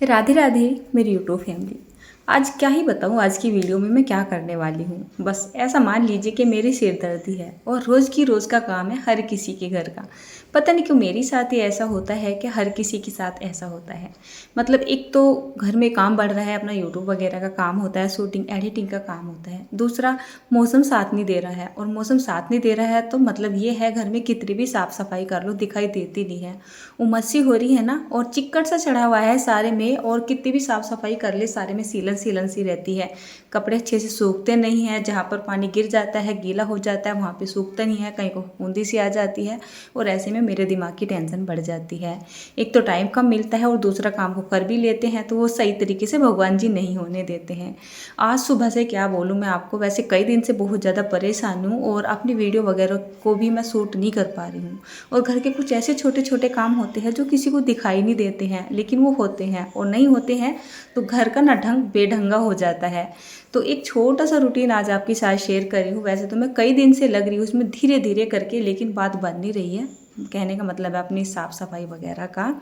राधे राधे मेरी YouTube family. आज क्या ही बताऊँ, आज की वीडियो में मैं क्या करने वाली हूँ। बस ऐसा मान लीजिए कि मेरी सिरदर्दी है और रोज़ की रोज़ का काम है हर किसी के घर का। पता नहीं क्यों मेरे साथ ही ऐसा होता है कि हर किसी के साथ ऐसा होता है। मतलब एक तो घर में काम बढ़ रहा है, अपना यूट्यूब वगैरह का काम होता है, शूटिंग एडिटिंग का काम होता है। दूसरा, मौसम साथ नहीं दे रहा है, और मौसम साथ नहीं दे रहा है तो मतलब ये है घर में कितनी भी साफ़ सफाई कर लो दिखाई देती नहीं है। उमस हो रही है ना, और चिक्कड़ सा चढ़ा हुआ है सारे में, और कितनी भी साफ़ सफाई कर ले सारे में सीलन सीलन सी रहती है। कपड़े अच्छे से सूखते नहीं हैं, जहाँ पर पानी गिर जाता है गीला हो जाता है, वहाँ पे सूखता नहीं है, कहीं को बूंदी सी आ जाती है। और ऐसे में मेरे दिमाग की टेंशन बढ़ जाती है। एक तो टाइम कम मिलता है और दूसरा काम को कर भी लेते हैं तो वो सही तरीके से भगवान जी नहीं होने देते हैं। आज सुबह से क्या बोलूँ मैं आपको, वैसे कई दिन से बहुत ज़्यादा परेशान हूँ और अपनी वीडियो वगैरह को भी मैं शूट नहीं कर पा रही हूँ। और घर के कुछ ऐसे छोटे छोटे काम होते हैं जो किसी को दिखाई नहीं देते हैं, लेकिन वो होते हैं, और नहीं होते हैं तो घर का ना ढंग बेढंगा हो जाता है। तो एक छोटा सा रूटीन आज आपके साथ शेयर कर रही हूँ। वैसे तो मैं कई दिन से लग रही हूँ उसमें धीरे धीरे करके, लेकिन बात बन नहीं रही है। कहने का मतलब है अपनी साफ़ सफाई वगैरह का।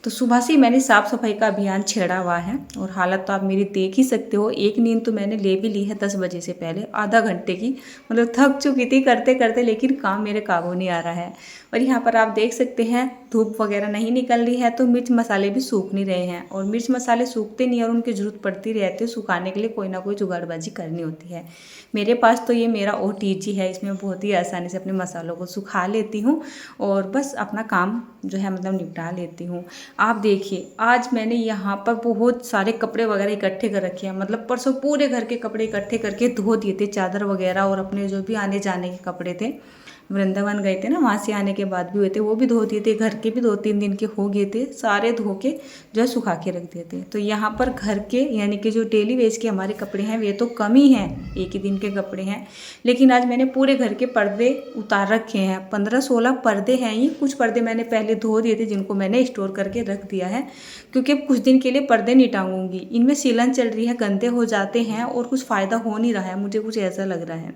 तो सुबह से ही मैंने साफ़ सफाई का अभियान छेड़ा हुआ है, और हालत तो आप मेरी देख ही सकते हो। एक नींद तो मैंने ले भी ली है 10 बजे से पहले, आधा घंटे की। मतलब थक चुकी थी करते करते, लेकिन काम मेरे काबू नहीं आ रहा है। और यहाँ पर आप देख सकते हैं धूप वगैरह नहीं निकल रही है, तो मिर्च मसाले भी सूख नहीं रहे हैं, और मिर्च मसाले सूखते नहीं और उनकी ज़रूरत पड़ती रहती है। सुखाने के लिए कोई ना कोई जुगाड़बाजी करनी होती है। मेरे पास तो ये मेरा OTG है, इसमें बहुत ही आसानी से अपने मसालों को सुखा लेती हूँ और बस अपना काम जो है मतलब निपटा लेती हूँ। आप देखिए, आज मैंने यहाँ पर बहुत सारे कपड़े वगैरह इकट्ठे कर रखे हैं। मतलब परसों पूरे घर के कपड़े इकट्ठे करके धो दिए थे, चादर वगैरह, और अपने जो भी आने जाने के कपड़े थे, वृंदावन गए थे ना, वहाँ से आने के बाद भी हुए थे, वो भी धो दिए थे। घर के भी 2-3 दिन के हो गए थे, सारे धो के जो है सुखा के रख दिए थे। तो यहाँ पर घर के यानी कि जो डेली वेज के हमारे कपड़े हैं वे तो कम ही हैं, एक ही दिन के कपड़े हैं। लेकिन आज मैंने पूरे घर के पर्दे उतार रखे हैं। 15-16 पर्दे हैं ये। कुछ पर्दे मैंने पहले धो दिए थे, जिनको मैंने स्टोर करके रख दिया है, क्योंकि अब कुछ दिन के लिए पर्दे नहीं टांगूंगी। इनमें सीलन चल रही है, गंदे हो जाते हैं और कुछ फ़ायदा हो नहीं रहा है, मुझे कुछ ऐसा लग रहा है।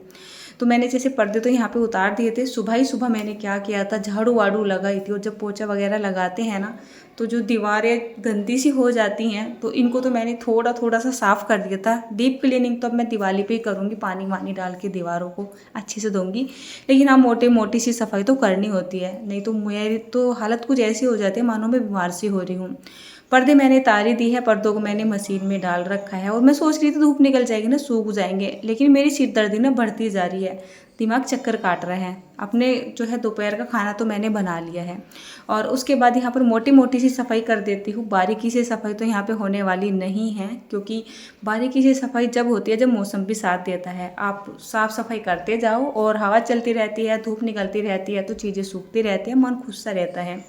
तो मैंने जैसे पर्दे तो यहाँ पे उतार दिए थे। सुबह ही सुबह मैंने क्या किया था, झाड़ू वाड़ू लगाई थी। और जब पोछा वगैरह लगाते हैं ना, तो जो दीवारें गंदी सी हो जाती हैं, तो इनको तो मैंने थोड़ा थोड़ा सा साफ़ कर दिया था। डीप क्लीनिंग तो अब मैं दिवाली पे ही करूँगी, पानी वानी डाल के दीवारों को अच्छे से धोऊंगी। लेकिन हाँ, मोटी मोटी सी सफाई तो करनी होती है, नहीं तो मेरी तो हालत कुछ ऐसी हो जाती है मानो मैं बीमार सी हो रही हूँ। पर्दे मैंने तारी दी है, पर्दों को मैंने मशीन में डाल रखा है, और मैं सोच रही थी धूप निकल जाएगी ना, सूख जाएंगे, लेकिन मेरी सिरदर्दी ना बढ़ती जा रही है। दिमाग चक्कर काट रहा है। अपने जो है दोपहर का खाना तो मैंने बना लिया है, और उसके बाद यहाँ पर मोटी मोटी सी सफाई कर देती हूँ। बारीकी से सफाई तो यहाँ पे होने वाली नहीं है, क्योंकि बारीकी से सफाई जब होती है जब मौसम भी साथ देता है। आप साफ़ सफाई करते जाओ और हवा चलती रहती है, धूप निकलती रहती है, तो चीज़ें सूखती रहती है, मन खुश सा रहता है।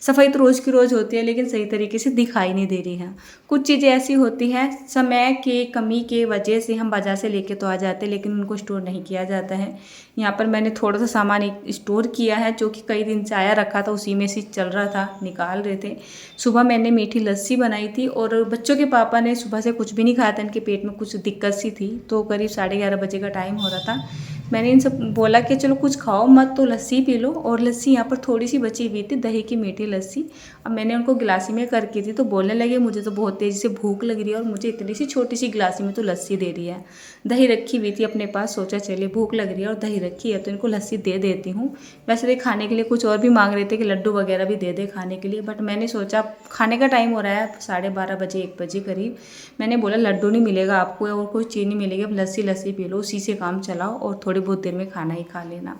सफाई तो रोज़ की रोज़ होती है, लेकिन सही तरीके से दिखाई नहीं दे रही है। कुछ चीज़ें ऐसी होती हैं, समय के कमी के वजह से हम बाज़ार से लेके तो आ जाते हैं, लेकिन उनको स्टोर नहीं किया जाता है। यहाँ पर मैंने थोड़ा सा सामान स्टोर किया है, जो कि कई दिन से आया रखा था, उसी में से चल रहा था, निकाल रहे थे। सुबह मैंने मीठी लस्सी बनाई थी, और बच्चों के पापा ने सुबह से कुछ भी नहीं खाया था, इनके पेट में कुछ दिक्कत सी थी, तो करीब 11:30 बजे का टाइम हो रहा था। मैंने इनसे बोला कि चलो कुछ खाओ मत, तो लस्सी पी लो। और लस्सी यहाँ पर थोड़ी सी बची हुई थी, दही की मीठी लस्सी। अब मैंने उनको गिलासी में करके दी, तो बोलने लगे मुझे तो बहुत तेज़ी से भूख लग रही है, और मुझे इतनी सी छोटी सी गिलासी में तो लस्सी दे रही है। दही रखी हुई थी अपने पास, सोचा चलिए भूख लग रही है और दही रखी है तो इनको लस्सी दे देती हूँ। वैसे तो खाने के लिए कुछ और भी मांग रहे थे कि लड्डू वगैरह भी दे दे खाने के लिए, बट मैंने सोचा खाने का टाइम हो रहा है 12:30 बजे 1 बजे करीब। मैंने बोला लड्डू नहीं मिलेगा आपको और कोई चीज़ नहीं मिलेगी, अब लस्सी लस्सी पी लो, उसी से काम चलाओ और थोड़ी बहुत देर में खाना ही खा लेना।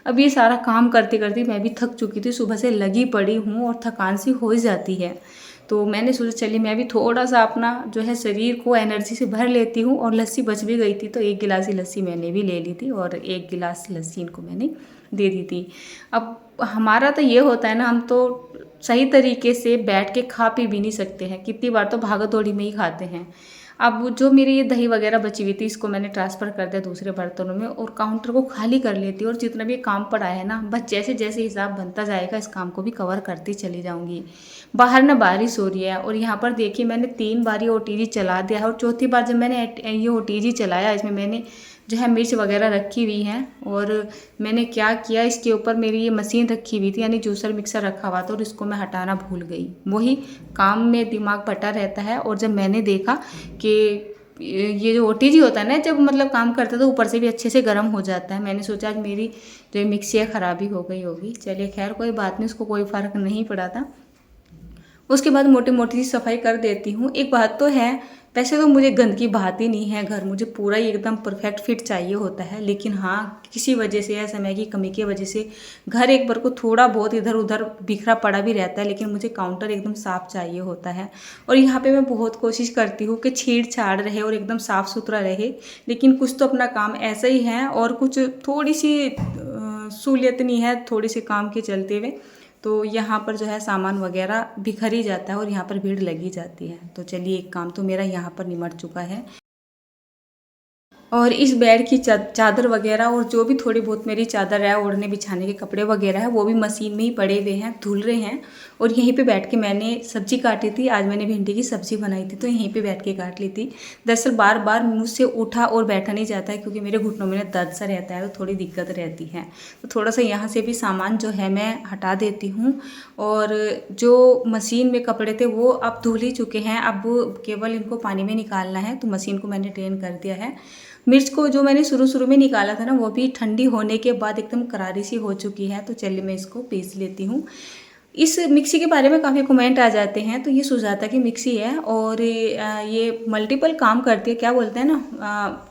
अब ये सारा काम करते करते मैं भी थक चुकी थी, सुबह से लगी पड़ी हूँ और थकान सी हो ही जाती है। तो मैंने सोचा चलिए मैं भी थोड़ा सा अपना जो है शरीर को एनर्जी से भर लेती हूँ। और लस्सी बच भी गई थी, तो 1 गिलास ही लस्सी मैंने भी ले ली थी, और 1 गिलास लस्सी इनको मैंने दे दी थी। अब हमारा तो ये होता है ना, हम तो सही तरीके से बैठ के खा पी भी नहीं सकते हैं, कितनी बार तो भागा दौड़ी में ही खाते हैं। अब जो मेरी ये दही वगैरह बची हुई थी, इसको मैंने ट्रांसफ़र कर दिया दूसरे बर्तनों में, और काउंटर को खाली कर लेती हूँ। और जितना भी काम पड़ा है ना, बस जैसे जैसे हिसाब बनता जाएगा इस काम को भी कवर करती चली जाऊँगी। बाहर ना बारिश हो रही है, और यहाँ पर देखिए मैंने 3 बार ये OTG चला दिया है, और चौथी बार जब मैंने ये OTG चलाया, इसमें मैंने जो है मिर्च वगैरह रखी हुई हैं। और मैंने क्या किया, इसके ऊपर मेरी ये मशीन रखी हुई थी, यानी जूसर मिक्सर रखा हुआ था, और इसको मैं हटाना भूल गई। वही काम में दिमाग बटा रहता है। और जब मैंने देखा कि ये जो ओटीजी होता है ना, जब मतलब काम करता है तो ऊपर से भी अच्छे से गर्म हो जाता है। मैंने सोचा आज मेरी जो मिक्सी है ख़राबी हो गई होगी। चलिए खैर कोई बात नहीं, उसको कोई फ़र्क नहीं पड़ा था। उसके बाद मोटी मोटी सी सफाई कर देती हूँ। एक बात तो है, वैसे तो मुझे गंदगी भाती नहीं है, घर मुझे पूरा ही एकदम परफेक्ट फिट चाहिए होता है। लेकिन हाँ, किसी वजह से या समय की कमी की वजह से घर एक बार को थोड़ा बहुत इधर उधर बिखरा पड़ा भी रहता है, लेकिन मुझे काउंटर एकदम साफ़ चाहिए होता है। और यहाँ पे मैं बहुत कोशिश करती हूँ कि छेड़ छाड़ रहे और एकदम साफ़ सुथरा रहे। लेकिन कुछ तो अपना काम ऐसा ही है, और कुछ थोड़ी सी सहूलियत नहीं है, थोड़ी सी काम के चलते हुए तो यहाँ पर जो है सामान वगैरह बिखर ही जाता है और यहाँ पर भीड़ लगी जाती है। तो चलिए एक काम तो मेरा यहाँ पर निमट चुका है। और इस बेड की चादर वगैरह और जो भी थोड़ी बहुत मेरी चादर है, ओढ़ने बिछाने के कपड़े वगैरह है, वो भी मशीन में ही पड़े हुए हैं, धुल रहे हैं। और यहीं पे बैठ के मैंने सब्जी काटी थी। आज मैंने भिंडी की सब्ज़ी बनाई थी, तो यहीं पे बैठ के काट ली थी। दरअसल बार बार मुझसे उठा और बैठा नहीं जाता है, क्योंकि मेरे घुटनों में दर्द सा रहता है, तो थोड़ी दिक्कत रहती है। तो थोड़ा सा यहाँ से भी सामान जो है मैं हटा देती हूँ। और जो मशीन में कपड़े थे वो अब धुल ही चुके हैं, अब केवल इनको पानी में निकालना है। तो मशीन को मैंने ट्रेन कर दिया है। मिर्च को जो मैंने शुरू में निकाला था ना, वो भी ठंडी होने के बाद एकदम करारी सी हो चुकी है। तो चलिए मैं इसको पीस लेती हूँ। इस मिक्सी के बारे में काफ़ी कमेंट आ जाते हैं, तो ये सुजाता की मिक्सी है और ये मल्टीपल काम करती है। क्या बोलते हैं ना,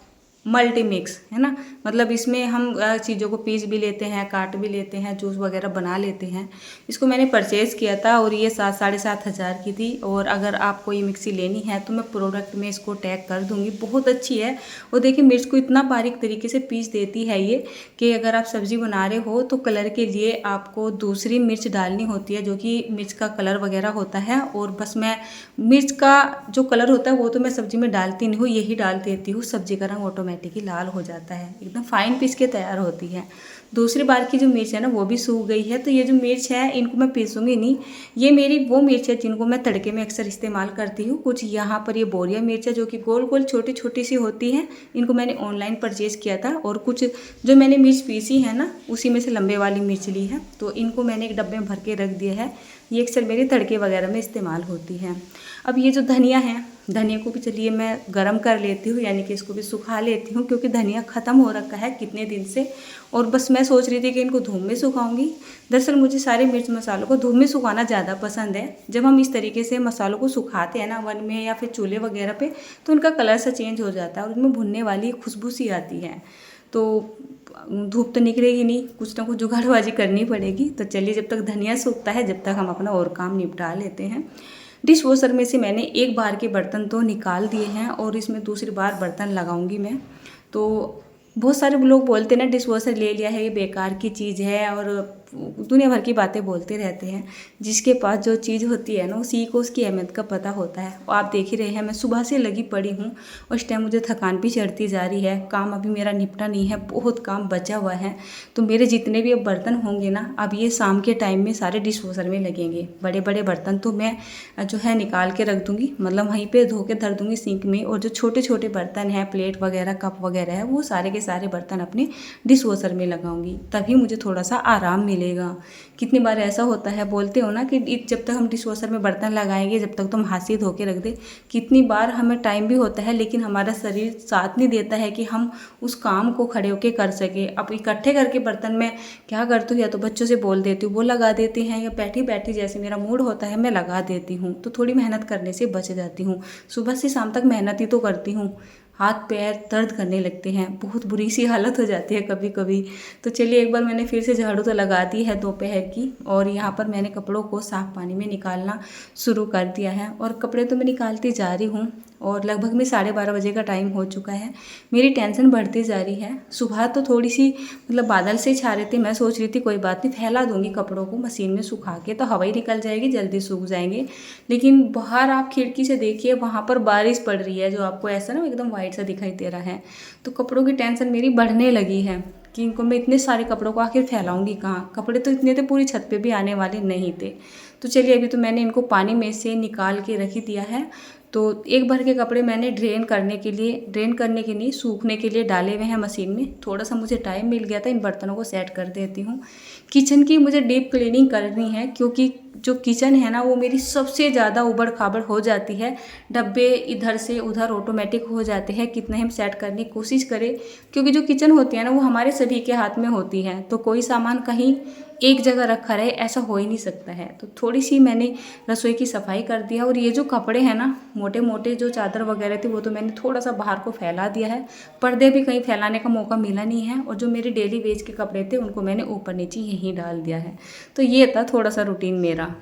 मल्टी मिक्स है ना, मतलब इसमें हम चीज़ों को पीस भी लेते हैं, काट भी लेते हैं, जूस वगैरह बना लेते हैं। इसको मैंने परचेज़ किया था और ये 7-7.5 हज़ार की थी। और अगर आपको ये मिक्सी लेनी है तो मैं प्रोडक्ट में इसको टैग कर दूँगी, बहुत अच्छी है। और देखिए मिर्च को इतना बारीक तरीके से पीस देती है ये, कि अगर आप सब्ज़ी बना रहे हो तो कलर के लिए आपको दूसरी मिर्च डालनी होती है, जो कि मिर्च का कलर वगैरह होता है। और बस मैं मिर्च का जो कलर होता है वो तो मैं सब्ज़ी में डालती नहीं हूँ, यही डाल देती हूँ। सब्ज़ी का रंग ऑटोमेटिक ही लाल हो जाता है, एकदम फाइन पीस के तैयार होती है। दूसरी बार की जो मिर्च है ना वो भी सूख गई है। तो ये जो मिर्च है इनको मैं पीसूँगी नहीं, ये मेरी वो मिर्च है जिनको मैं तड़के में अक्सर इस्तेमाल करती हूँ। कुछ यहाँ पर ये बोरिया मिर्च है जो कि गोल गोल छोटी छोटी सी होती हैं, इनको मैंने ऑनलाइन परचेज़ किया था। और कुछ जो मैंने मिर्च पीसी है ना, उसी में से लंबे वाली मिर्च ली है, तो इनको मैंने एक डब्बे में भर के रख दिया है। ये अक्सर मेरे तड़के वगैरह में इस्तेमाल होती है। अब ये जो धनिया है, धनिया को भी चलिए मैं गरम कर लेती हूँ, यानी कि इसको भी सुखा लेती हूँ, क्योंकि धनिया ख़त्म हो रखा है कितने दिन से। और बस मैं सोच रही थी कि इनको धूप में सुखाऊंगी। दरअसल मुझे सारे मिर्च मसालों को धूप में सुखाना ज़्यादा पसंद है। जब हम इस तरीके से मसालों को सुखाते हैं ना वन में या फिर चूल्हे वगैरह पे, तो उनका कलर सा चेंज हो जाता है और उनमें भुनने वाली खुशबू सी आती है। तो धूप तो निकलेगी नहीं, कुछ ना कुछ जुगाड़बाजी करनी पड़ेगी। तो चलिए जब तक धनिया सूखता है, जब तक हम अपना और काम निपटा लेते हैं। डिश वॉशर में से मैंने एक बार के बर्तन तो निकाल दिए हैं और इसमें दूसरी बार बर्तन लगाऊंगी मैं। तो बहुत सारे लोग बोलते हैं ना डिश वॉशर ले लिया है, ये बेकार की चीज़ है, और दुनिया भर की बातें बोलते रहते हैं। जिसके पास जो चीज़ होती है ना, उसी को उसकी अहमियत का पता होता है। और आप देख ही रहे हैं मैं सुबह से लगी पड़ी हूँ और इस टाइम मुझे थकान भी चढ़ती जा रही है। काम अभी मेरा निपटा नहीं है, बहुत काम बचा हुआ है। तो मेरे जितने भी अब बर्तन होंगे ना, अब ये शाम के टाइम में सारे डिश वॉशर में लगेंगे। बड़े बड़े बर्तन तो मैं जो है निकाल के रख दूँगी, मतलब वहीं पर धो के धर दूँगी सिंक में। और जो छोटे छोटे बर्तन हैं, प्लेट वगैरह कप वगैरह है, वो सारे के सारे बर्तन अपने डिश वॉशर में लगाऊंगी, तभी मुझे थोड़ा सा आराम मिलेगा। कितनी बार ऐसा होता है, बोलते हो ना कि जब तक हम डिश वॉशर में बर्तन लगाएंगे जब तक तुम हाथ से धो के रख दे। कितनी बार हमें टाइम भी होता है, लेकिन हमारा शरीर साथ नहीं देता है कि हम उस काम को खड़े होकर कर सके। अब इकट्ठे करके बर्तन में क्या करती हूँ, या तो बच्चों से बोल देती हूँ वो लगा देते हैं, या बैठी बैठी जैसे मेरा मूड होता है मैं लगा देती हूँ। तो थोड़ी मेहनत करने से बच जाती हूँ। सुबह से शाम तक मेहनत ही तो करती हूँ, हाथ पैर दर्द करने लगते हैं, बहुत बुरी सी हालत हो जाती है कभी कभी। तो चलिए एक बार मैंने फिर से झाड़ू तो लगा दी है दोपहर की, और यहाँ पर मैंने कपड़ों को साफ़ पानी में निकालना शुरू कर दिया है। और कपड़े तो मैं निकालती जा रही हूँ और लगभग में 12:30 बजे का टाइम हो चुका है। मेरी टेंशन बढ़ती जा रही है। सुबह तो थोड़ी सी मतलब बादल से छा रहे थे, मैं सोच रही थी कोई बात नहीं, फैला दूंगी कपड़ों को मशीन में सुखा के, तो हवा ही निकल जाएगी, जल्दी सूख जाएंगे। लेकिन बाहर आप खिड़की से देखिए, वहाँ पर बारिश पड़ रही है, जो आपको ऐसा ना एकदम वाइट सा दिखाई दे रहा है। तो कपड़ों की टेंशन मेरी बढ़ने लगी है कि इनको मैं इतने सारे कपड़ों को आखिर फैलाऊंगी कहाँ। कपड़े तो इतने थे पूरी छत पे भी आने वाले नहीं थे। तो चलिए अभी तो मैंने इनको पानी में से निकाल के रख ही दिया है। तो एक भर के कपड़े मैंने ड्रेन करने के नहीं, सूखने के लिए डाले हुए हैं मशीन में। थोड़ा सा मुझे टाइम मिल गया था, इन बर्तनों को सेट कर देती हूँ। किचन की मुझे डीप क्लीनिंग करनी है, क्योंकि जो किचन है ना वो मेरी सबसे ज़्यादा उबड़ खाबड़ हो जाती है। डब्बे इधर से उधर ऑटोमेटिक हो जाते हैं, कितने हम सेट करने की कोशिश करें, क्योंकि जो किचन होती है ना वो हमारे सभी के हाथ में होती है। तो कोई सामान कहीं एक जगह रखा रहे ऐसा हो ही नहीं सकता है। तो थोड़ी सी मैंने रसोई की सफाई कर दिया। और ये जो कपड़े हैं ना, मोटे मोटे जो चादर वगैरह थी वो तो मैंने थोड़ा सा बाहर को फैला दिया है। पर्दे भी कहीं फैलाने का मौका मिला नहीं है। और जो मेरे डेली वेज के कपड़े थे उनको मैंने ऊपर नीचे यहीं डाल दिया है। तो ये था थोड़ा सा रूटीन मेरा।